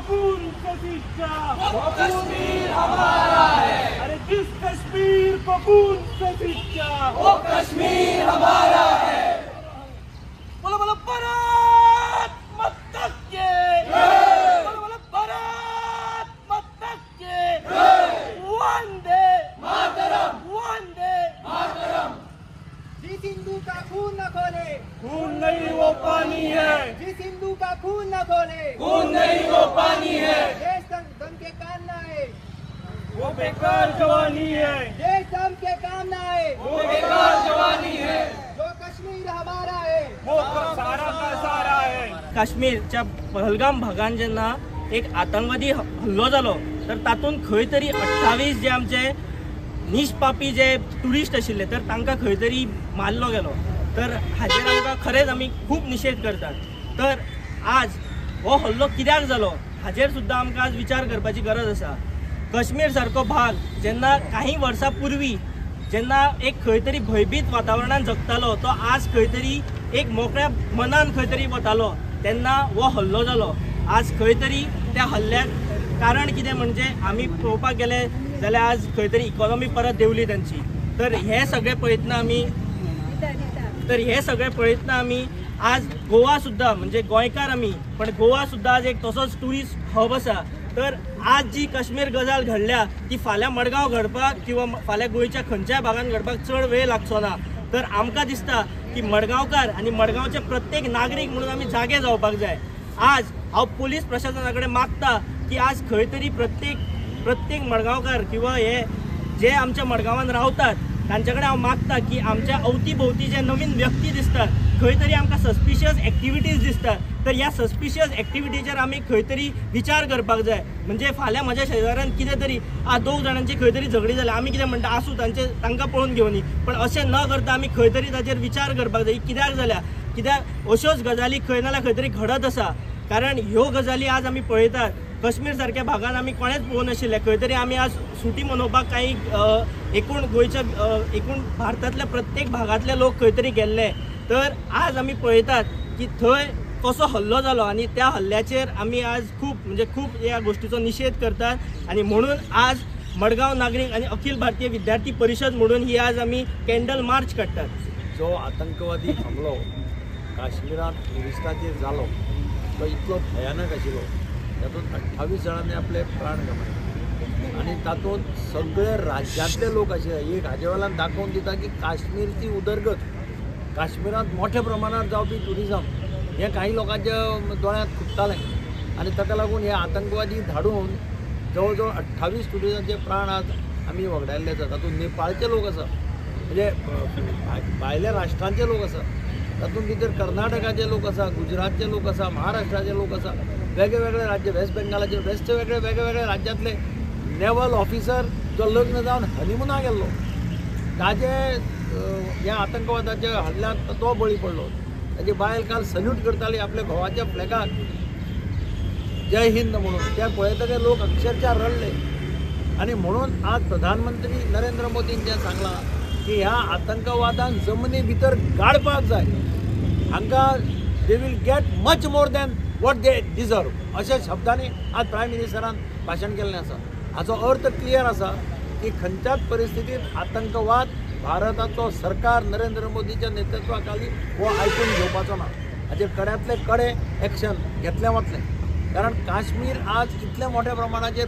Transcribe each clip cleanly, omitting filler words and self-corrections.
खून से सींचा वो कश्मीर हमारा है। अरे जिस कश्मीर को खून से सींचा वो कश्मीर हमारा है। बोलो बोलो भारत माता की जय। बोलो बोलो भारत माता की जय। वंदे मातरम, वंदे मातरम। जिस हिंदू का खून न खोले, खून नहीं वो पानी है। जिस हिंदू का खून न खोले, खून नहीं वो पानी है। देश दम के काम न आए, वो बेकार जवानी है। देश दम के काम न आए। वो बेकार जवानी है। जो कश्मीर हमारा है, वो सारा का सारा है। काश्मीरच्या पहलगाम भागान जेन्ना एक आतंकवादी हल्लो जालो तर तातूंत खंय तरी 28 जे आमचे निष्पापी जे टुरिस्ट आशिल्ले तर तांकां खंय तरी मारलो गेलो। तर हाचेर आमकां खरेंच आमी खूब निशेध करतात। तर आज हो हल्लो कित्याक जालो हाचेर सुद्दां आमकां आज विचार करपाची गरज आसा। काश्मीर सारको भाग जेन्ना काही वर्सां पूर्वी जेन्ना एक खंय तरी भयभीत वातावरणान जगतालो तो आज खंय तरी एक मोकळ्या मनान खंय तरी वतालो तेन्ना हो हल्लो जालो। आज खंय तरी त्या हल्ल्याक कारण कितें म्हणजे आमी पळोवपाक गेले जाल्यार आज खंय तरी इकॉनॉमी परत देंवली तांची। तर हे सगळे प्रयत्न आमी आज गोवा सुद्धा म्हणजे गोंयकार आमी पण गोवा सुद्धा आज एक तसोच टुरिस्ट हब आसा। तर आज जी काश्मीर गजाल घडल्या ती फाल्यां मडगांव घडपाक किंवा फाल्यां गोंयच्या खंयच्याय भागान घडपाक चड वेळ लागचो ना। तर आमकां दिसता की मडगांवकार आनी मडगांवचे प्रत्येक नागरीक म्हणून आमी जागे जावपाक जाय। आज हांव पुलीस प्रशासना कडेन मागता की आज खंय तरी प्रत्येक मडगांवकार किंवा हे जे आमच्या मडगांवान रावतात तांचे कडेन हांव मागता की आमच्या अवती भोवती जे नवीन व्यक्ती दिसतात खंय तरी आमकां सस्पिशियस एक्टिविटीज दिसतात तर ह्या सस्पिशियस एक्टिविटीचेर आमी खंय तरी विचार करपाक जाय। म्हणजे फाल्यां म्हज्या शेजाऱ्यान कितें तरी दोग जाणांची खंय तरी झगडी जाल्या आमी कितें म्हणटा आसूं तांकां पळोवन घेवनी पण अशें न करता आमी खंय तरी ताचेर विचार करपाक जाय कित्याक जाल्या कित्याक अश्योच गजाली खंय ना खंय तरी घडत आसा। कारण ह्यो गजाली आज आमी पळयतात काश्मीर सारक्या भागान आमी कोणेच पळोवन नाशिल्ले खंय तरी आमी आज सुटी मनोवपाक काही एकूण गोंयच्या एकूण भारतांतल्या प्रत्येक भागांतले लोक खंय तरी गेल्ले। तर आज आमी पळयतात की थंय कसो हल्लो जालो आनी त्या हल्ल्याचेर आमी आज खूब ह्या गोष्टीचो निशेध करतात आनी म्हणून आज मडगांव नागरीक आनी अखिल भारतीय विद्यार्थी परिशद म्हणून ही आज आमी कॅन्डल मार्च काडटात। जो आतंकवादी हमलो काश्मीरात टुरिस्टांचेर जालो तो इतलो भयानक आशिल्लो तातूंत 28 जाणांनी आपले प्राण गमायले आनी तातूंत सगळे राज्यांतले लोक आशिल्ले। एक हाजे वेळान दाखोवन दिता की काश्मीरची उदरगत काश्मीरांत मोठ्या प्रमाणात जावपी टुरिजम हे काही लोकांच्या दोळ्यांत खुबतालें आनी ताका लागून हे आतंकवादी धाडून जवळ जवळ 28 टुरिस्टांचे प्राण आज आमी वगडायल्ले आसा। तातूंत नेपाळचे लोक आसा म्हणजे भायल्या राष्ट्रांचे लोक आसा तातूंत भितर कर्नाटकाचे लोक आसा गुजरातचे लोक आसा महाराष्ट्राचे लोक आसा वेगवेगळे राज्य वेस्ट बेंगालाचे वेगवेगळे राज्यांतले नेवल ऑफिसर जो लग्न जावन हनीमुनाक गेल्लो ताजे ह्या आतंकवादाच्या हल्ल्यात तो बळी पडलो। ताची बायल काल सल्यूट करताली आपल्या घोवाच्या फ्लॅगाक जय हिंद म्हणून त्या पळयतकीर लोक अक्षरशः रडले आनी म्हणून आज प्रधानमंत्री नरेंद्र मोदींचें सांगलां की ह्या आतंकवादाक जमनी भितर गाडपाक जाय हांकां they will get much more than what they deserve अशा शब्दांनी आज प्रायम मिनिस्टरान भाशण केल्लें आसा। हाचो अर्थ क्लियर आसा की खंयच्याच परिस्थितीत आतंकवाद भारताचो सरकार नरेंद्र मोदीच्या नेतृत्वा खाली हो आयकून घेवपाचो ना। हाचेर कड्यांतले कडे एक्शन घेतलें वतलें कारण काश्मीर आज कितल्या मोठ्या प्रमाणाचेर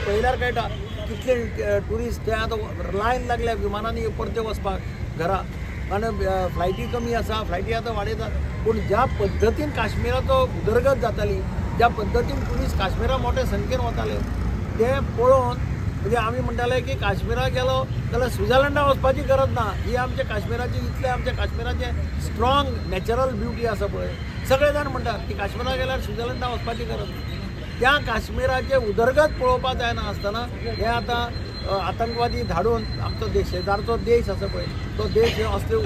पळयल्यार कळटा कितले टुरिस्ट ते आतां लायन लागल्या विमानांनी परते वचपाक घरा कारण फ्लायटी कमी आसा फ्लायटी आतां वाडयतात पूण ज्या पद्दतीन काश्मीराचो उदरगत जाताली ज्या पद्दतीन टुरिस्ट काश्मीरा मोठ्या संख्येन वताले ते पळोवन म्हणजे आमी म्हणटाले की काश्मीराक गेलो जाल्यार स्विझर्लंडाक वचपाची गरज ना। ही आमच्या काश्मीराची इतले आमच्या काश्मीराचे स्ट्रॉंग नॅचरल ब्युटी आसा पळय सगळे जाण म्हणटात की काश्मीराक गेल्यार स्विझर्लंडाक वचपाची गरज ना। त्या काश्मीराचे उदरगत पळोवपाक जायना आसतना हे आतां आतंकवादी धाडून आमचो देश शेजारचो देश आसा पळय तो देश हे असले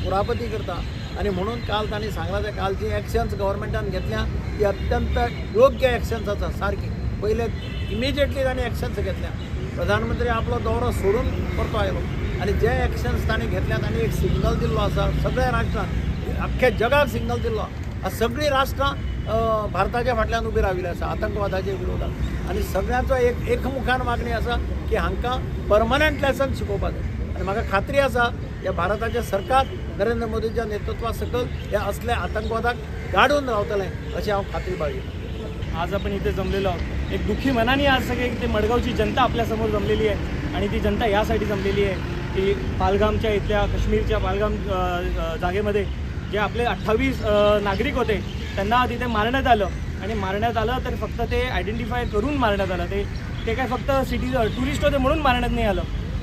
कुरापती करता आनी म्हणून काल तांणी सांगलां ते कालची एक्शन्स गव्हर्मेंटान घेतल्या ती अत्यंत योग्य एक्शन्स आसा सारकी। पयले इमिजिएटली तांणी एक्शन्स घेतल्या प्रधानमंत्री आपलो दौरो सोडून परतो आयलो आनी जे एक्शन्स तांणी घेतल्या तांणी एक सिग्नल दिल्लो आसा सगळ्या राष्ट्रांक अख्ख्या जगाक सिग्नल दिल्लो सगळीं राष्ट्रां भारताच्या फाटल्यान उबी राविल्ले आसा आतंकवादाच्या विरोधात आनी सगळ्यांचो एक एकमुखान मागणी आसा की हांकां परमनंट लेसन शिकोवपाक जाय आनी म्हाका खात्री आसा ह्या भारताचें सरकार नरेंद्र मोदीच्या नेतृत्वा सकल ह्या असल्या आतंकवादाक गाडून रावतलें अशी हांव खात्री बाळगितां. आज आपण इथे जमलेलो आहोत एक दुःखी मनाने आज सगळे इथे मडगावची जनता आपल्यासमोर जमलेली आहे आणि ती जनता यासाठी जमलेली आहे की पालगामच्या इथल्या काश्मीरच्या पालगाम जागेमध्ये जे आपले 28 नागरिक होते त्यांना तिथे मारण्यात आलं आणि मारण्यात आलं तर फक्त ते आयडेंटिफाय करून मारण्यात आलं ते काय फक्त सिटी टुरिस्ट होते म्हणून मारण्यात नाही आलं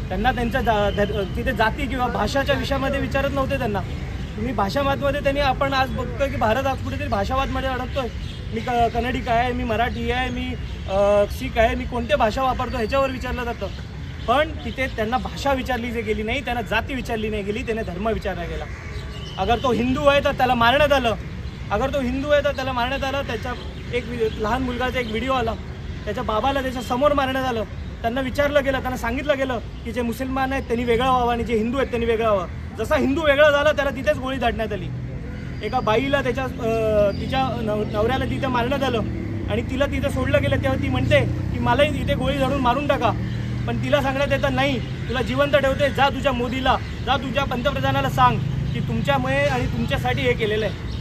त्यांना त्यांच्या तिथे जाती किंवा भाषाच्या विषयामध्ये विचारत नव्हते त्यांना तुम्ही भाषावादमध्ये त्यांनी आपण आज बघतोय की भारत आज कुठेतरी भाषावादमध्ये अडकतोय मी कन्नडिक आहे मी मराठी आहे मी शीख आहे मी कोणत्या भाषा वापरतो ह्याच्यावर विचारलं जातं पण तिथे त्यांना भाषा विचारली गेली नाही त्यांना जाती विचारली नाही गेली त्याने धर्म विचारला गेला अगर तो हिंदू आहे तर त्याला मारण्यात आलं अगर तो हिंदू आहे तर त्याला मारण्यात आलं त्याच्या एक लहान मुलगाचा एक व्हिडिओ आला त्याच्या बाबाला त्याच्या समोर मारण्यात आलं त्यांना विचारलं गेलं त्यांना सांगितलं गेलं की जे मुसलमान आहेत त्यांनी वेगळं व्हावं आणि जे हिंदू आहेत त्यांनी वेगळं व्हावं जसा हिंदू वेगळा झाला त्याला तिथेच गोळी झाडण्यात आली एका बाईला तिच्या नवऱ्याला तिथे मारण्यात आलं आणि तिला तिथे सोडलं गेलं तेव्हा ती म्हणते की मलाही इथे गोळी झाडून मारून टाका पण तिला सांगण्यात येतं नाही तुला जिवंत ठेवते जा तुझ्या मोदीला जा तुझ्या पंतप्रधानाला सांग की तुमच्यामुळे आणि तुमच्यासाठी हे केलेलं आहे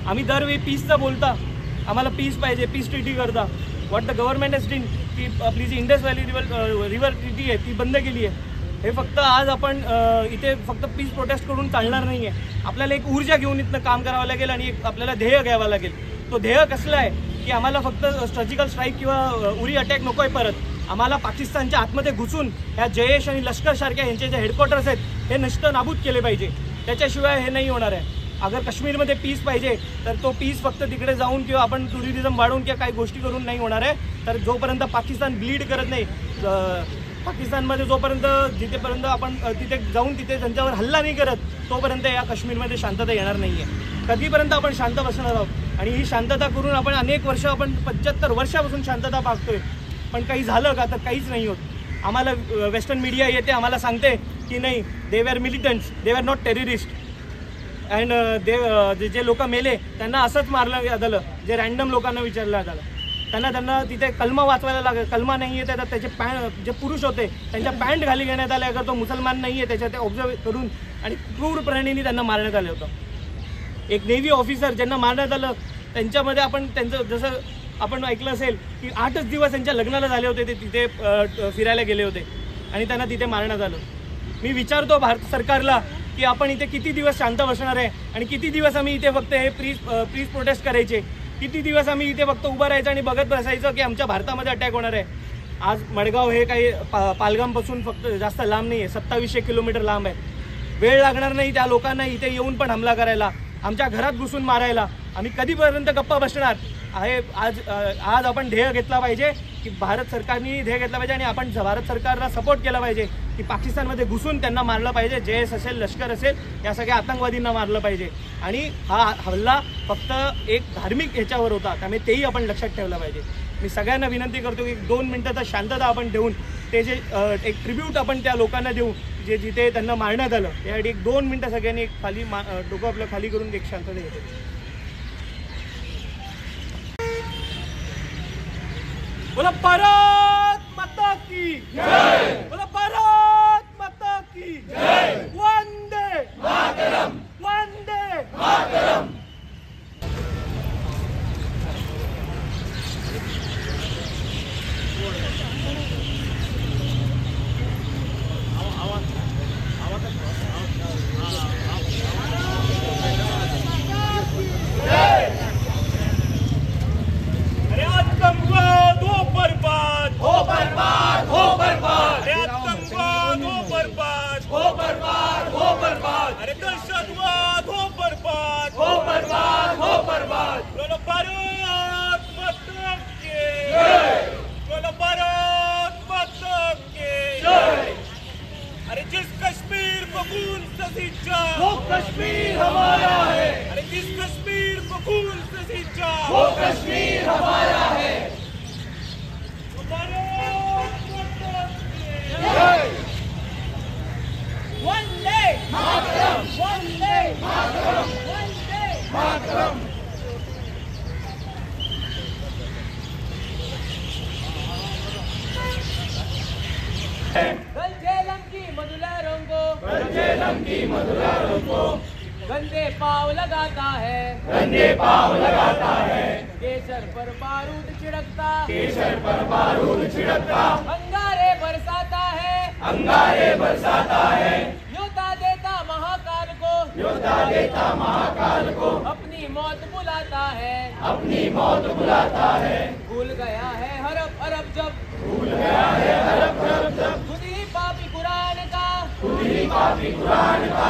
आम्ही दरवेळी पीसचं बोलता आम्हाला पीस पाहिजे पीस ट्रीटी करता what the government has done की आपली जी इंडस व्हॅली रिव्हर ट्रीटी आहे ती बंद केली आहे हे फक्त आज आपण इथे फक्त पीस प्रोटेस्ट करून चालणार नाही आहे आपल्याला एक ऊर्जा घेऊन इथनं काम करावं लागेल आणि एक आपल्याला ध्येय घ्यावं लागेल तो ध्येय कसला आहे की आम्हाला फक्त सर्जिकल स्ट्राईक किंवा उरी अटॅक नको आहे परत आम्हाला पाकिस्तानच्या आतमध्ये घुसून ह्या जयेश आणि लष्करसारख्या यांचे जे हेडक्वार्टर्स आहेत हे नष्ट नाबूद केले पाहिजे त्याच्याशिवाय हे नाही होणार आहे अगर काश्मीरमध्ये पीस पाहिजे तर तो पीस फक्त तिकडे जाऊन किंवा आपण टुरिझम वाढवून किंवा काही गोष्टी करून नाही होणार आहे तर जोपर्यंत पाकिस्तान ब्लीड करत नाही पाकिस्तानमध्ये जोपर्यंत जिथेपर्यंत आपण तिथे जाऊन तिथे त्यांच्यावर हल्ला नाही करत तोपर्यंत या काश्मीरमध्ये शांतता येणार नाही आहे कधीपर्यंत आपण शांत बसणार आहोत आणि ही शांतता करून आपण अनेक वर्ष आपण 75 वर्षापासून शांतता पाहतोय पण काही झालं का तर काहीच नाही होत आम्हाला वेस्टर्न मीडिया येते आम्हाला सांगते की नाही दे वर मिलिटंट्स दे वर नॉट टेररिस्ट अँड जे लोक मेले त्यांना असंच मारलं झालं जे रँडम लोकांना विचारलं झालं त्यांना तिथे कलमा वाचवायला लागेल कलमा नाही आहे तर त्याचे जे पुरुष होते त्यांच्या पॅन्ट खाली घेण्यात आले अगर तो मुसलमान नाही आहे त्याच्या ते ऑब्झर्व करून आणि क्रूरपणाने त्यांना मारण्यात आलं होतं एक नेव्ही ऑफिसर ज्यांना मारण्यात आलं त्यांच्यामध्ये आपण त्यांचं जसं आपण ऐकलं असेल की 8च दिवस त्यांच्या लग्नाला झाले होते ते तिथे फिरायला गेले होते आणि त्यांना तिथे मारण्यात आलं मी विचारतो भारत सरकारला की आपण इथे किती दिवस शांत बसणार आहे आणि किती दिवस आम्ही इथे फक्त हे प्लीज प्रोटेस्ट करायचे किती दिवस आम्ही इथे फक्त उभं राहायचं आणि बघत बसायचं की आमच्या भारतामध्ये अटॅक होणार आहे आज मडगाव हे काही पालगामपासून फक्त जास्त लांब नाही आहे 2700 किलोमीटर लांब आहे वेळ लागणार नाही त्या लोकांना इथे येऊन पण हमला करायला आमच्या घरात घुसून मारायला आम्ही कधीपर्यंत गप्पा बसणार आहे आज आपण ध्येय घेतला पाहिजे की भारत सरकारने ध्येय घेतला पाहिजे आणि आपण भारत सरकारला सपोर्ट केला पाहिजे की पाकिस्तानमध्ये घुसून त्यांना मारलं पाहिजे जयेश असेल लष्कर असेल या सगळ्या आतंकवादींना मारलं पाहिजे आणि हा हल्ला फक्त एक धार्मिक ह्याच्यावर होता त्यामुळे तेही आपण लक्षात ठेवलं पाहिजे मी सगळ्यांना विनंती करतो की 2 मिनिटाचा शांतता आपण ठेवून ते जे एक ट्रिब्यूट आपण त्या लोकांना देऊ जे जिथे त्यांना मारण्यात आलं त्यासाठी 2 मिनिटं सगळ्यांनी एक खाली डोकं आपलं खाली करून एक शांतता घेतो बोला भारत माता की जय बोला भारत माता की जय वंदे मातरम वंदे मातरम कश्मीर हमारा है अरे जिस कश्मीर को खून से सींचा वो कश्मीर हमारा है वंदे मातरम वंदे मातरम वंदे मातरम गंदे पाव लगाता है, केसर पर बारूद छिड़कता, अंगारे बरसाता है, न्योता देता महाकाल को, अपनी मौत बुलाता है, भूल गया है हरफ अरब जब, खुद ही पापी कुरान का